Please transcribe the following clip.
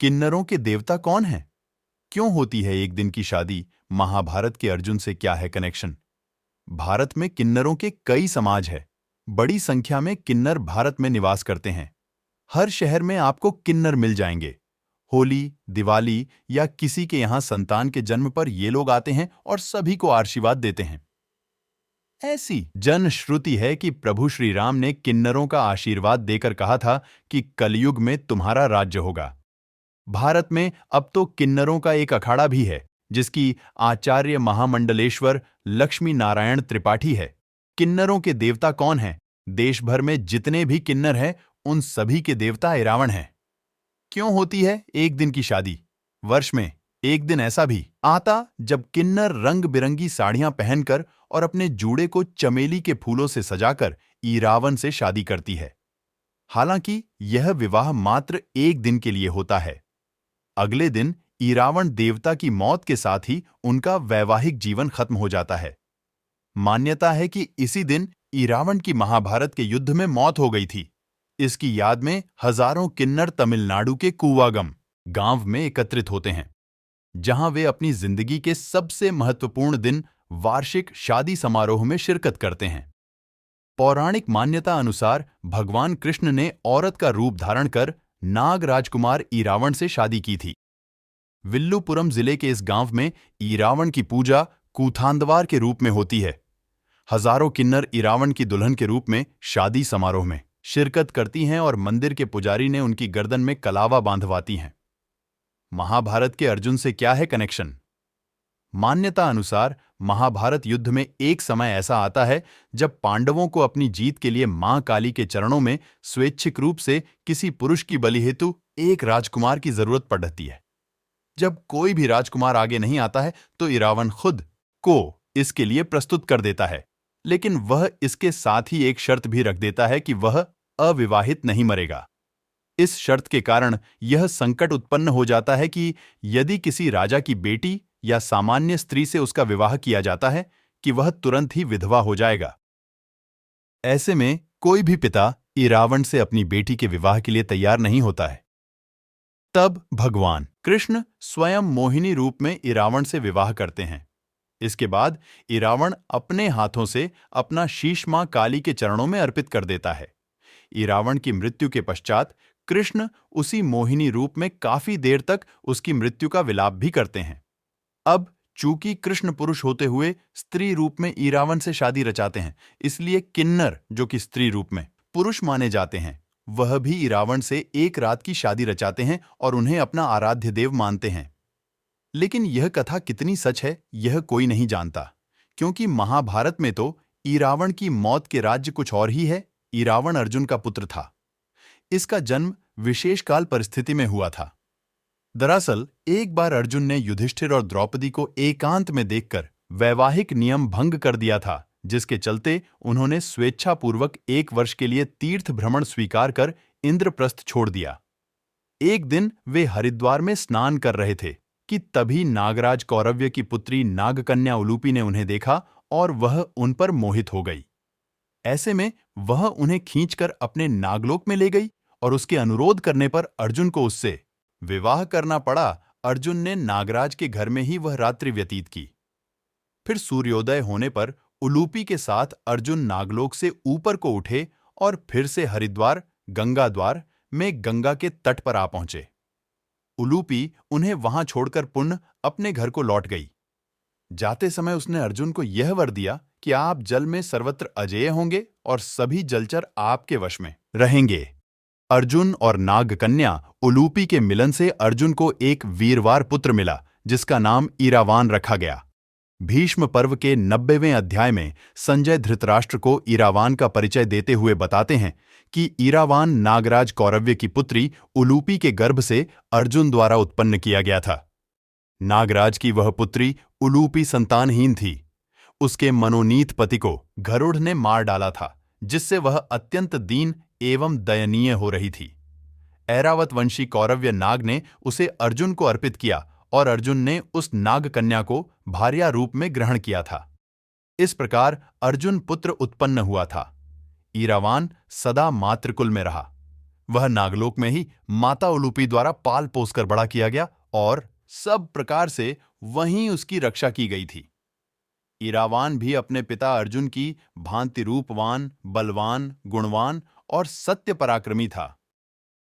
किन्नरों के देवता कौन हैं? क्यों होती है एक दिन की शादी? महाभारत के अर्जुन से क्या है कनेक्शन? भारत में किन्नरों के कई समाज है। बड़ी संख्या में किन्नर भारत में निवास करते हैं। हर शहर में आपको किन्नर मिल जाएंगे। होली, दिवाली या किसी के यहाँ संतान के जन्म पर ये लोग आते हैं और सभी को आशीर्वाद देते हैं। ऐसी जन श्रुति है कि प्रभु श्री राम ने किन्नरों का आशीर्वाद देकर कहा था कि कलयुग में तुम्हारा राज्य होगा। भारत में अब तो किन्नरों का एक अखाड़ा भी है, जिसकी आचार्य महामंडलेश्वर लक्ष्मी नारायण त्रिपाठी है। किन्नरों के देवता कौन हैं? देश भर में जितने भी किन्नर हैं, उन सभी के देवता इरावण हैं। क्यों होती है एक दिन की शादी? वर्ष में एक दिन ऐसा भी आता जब किन्नर रंग बिरंगी साड़ियां पहनकर और अपने जूड़े को चमेली के फूलों से सजाकर इरावन से शादी करती है। हालांकि यह विवाह मात्र एक दिन के लिए होता है। अगले दिन इरावण देवता की मौत के साथ ही उनका वैवाहिक जीवन खत्म हो जाता है। मान्यता है कि इसी दिन इरावण की महाभारत के युद्ध में मौत हो गई थी। इसकी याद में हजारों किन्नर तमिलनाडु के कूवागम गांव में एकत्रित होते हैं, जहां वे अपनी जिंदगी के सबसे महत्वपूर्ण दिन वार्षिक शादी समारोह में शिरकत करते हैं। पौराणिक मान्यता अनुसार भगवान कृष्ण ने औरत का रूप धारण कर नाग राजकुमार इरावण से शादी की थी। विल्लुपुरम जिले के इस गांव में इरावण की पूजा कूथांदवार के रूप में होती है। हजारों किन्नर इरावण की दुल्हन के रूप में शादी समारोह में शिरकत करती हैं और मंदिर के पुजारी ने उनकी गर्दन में कलावा बांधवाती हैं। महाभारत के अर्जुन से क्या है कनेक्शन? मान्यता अनुसार महाभारत युद्ध में एक समय ऐसा आता है जब पांडवों को अपनी जीत के लिए मां काली के चरणों में स्वैच्छिक रूप से किसी पुरुष की बलि हेतु एक राजकुमार की जरूरत पड़ती है। जब कोई भी राजकुमार आगे नहीं आता है तो इरावण खुद को इसके लिए प्रस्तुत कर देता है, लेकिन वह इसके साथ ही एक शर्त भी रख देता है कि वह अविवाहित नहीं मरेगा। इस शर्त के कारण यह संकट उत्पन्न हो जाता है कि यदि किसी राजा की बेटी या सामान्य स्त्री से उसका विवाह किया जाता है कि वह तुरंत ही विधवा हो जाएगा। ऐसे में कोई भी पिता इरावण से अपनी बेटी के विवाह के लिए तैयार नहीं होता है। तब भगवान कृष्ण स्वयं मोहिनी रूप में इरावण से विवाह करते हैं। इसके बाद इरावण अपने हाथों से अपना शीश मां काली के चरणों में अर्पित कर देता है। इरावण की मृत्यु के पश्चात कृष्ण उसी मोहिनी रूप में काफी देर तक उसकी मृत्यु का विलाप भी करते हैं। अब चूंकि कृष्ण पुरुष होते हुए स्त्री रूप में इरावण से शादी रचाते हैं, इसलिए किन्नर जो कि स्त्री रूप में पुरुष माने जाते हैं, वह भी इरावण से एक रात की शादी रचाते हैं और उन्हें अपना आराध्य देव मानते हैं। लेकिन यह कथा कितनी सच है यह कोई नहीं जानता, क्योंकि महाभारत में तो इरावण की मौत के राज्य कुछ और ही है। इरावण अर्जुन का पुत्र था। इसका जन्म विशेष काल परिस्थिति में हुआ था। दरअसल एक बार अर्जुन ने युधिष्ठिर और द्रौपदी को एकांत में देखकर वैवाहिक नियम भंग कर दिया था, जिसके चलते उन्होंने स्वेच्छापूर्वक एक वर्ष के लिए तीर्थ भ्रमण स्वीकार कर इंद्रप्रस्थ छोड़ दिया। एक दिन वे हरिद्वार में स्नान कर रहे थे कि तभी नागराज कौरव्य की पुत्री नागकन्या उलूपी ने उन्हें देखा और वह उन पर मोहित हो गई। ऐसे में वह उन्हें खींचकर अपने नागलोक में ले गई और उसके अनुरोध करने पर अर्जुन को उससे विवाह करना पड़ा। अर्जुन ने नागराज के घर में ही वह रात्रि व्यतीत की। फिर सूर्योदय होने पर उलूपी के साथ अर्जुन नागलोक से ऊपर को उठे और फिर से हरिद्वार गंगा द्वार में गंगा के तट पर आ पहुंचे। उलूपी उन्हें वहां छोड़कर पुनः अपने घर को लौट गई। जाते समय उसने अर्जुन को यह वर दिया कि आप जल में सर्वत्र अजेय होंगे और सभी जलचर आपके वश में रहेंगे। अर्जुन और नागकन्या उलूपी के मिलन से अर्जुन को एक वीरवार पुत्र मिला, जिसका नाम इरावान रखा गया। भीष्म पर्व के 90वें अध्याय में संजय धृतराष्ट्र को इरावान का परिचय देते हुए बताते हैं कि इरावान नागराज कौरव्य की पुत्री उलूपी के गर्भ से अर्जुन द्वारा उत्पन्न किया गया था। नागराज की वह पुत्री उलूपी संतानहीन थी। उसके मनोनीत पति को गरुड़ ने मार डाला था, जिससे वह अत्यंत दीन एवं दयनीय हो रही थी। ऐरावत वंशी कौरव्य नाग ने उसे अर्जुन को अर्पित किया और अर्जुन ने उस नागकन्या को भार्या रूप में ग्रहण किया था। इस प्रकार अर्जुन पुत्र उत्पन्न हुआ था। इरावान सदा मातृकुल में रहा। वह नागलोक में ही माता उलूपी द्वारा पाल पोस कर बड़ा किया गया और सब प्रकार से वहीं उसकी रक्षा की गई थी। इरावान भी अपने पिता अर्जुन की भांति रूपवान, बलवान, गुणवान और सत्य पराक्रमी था।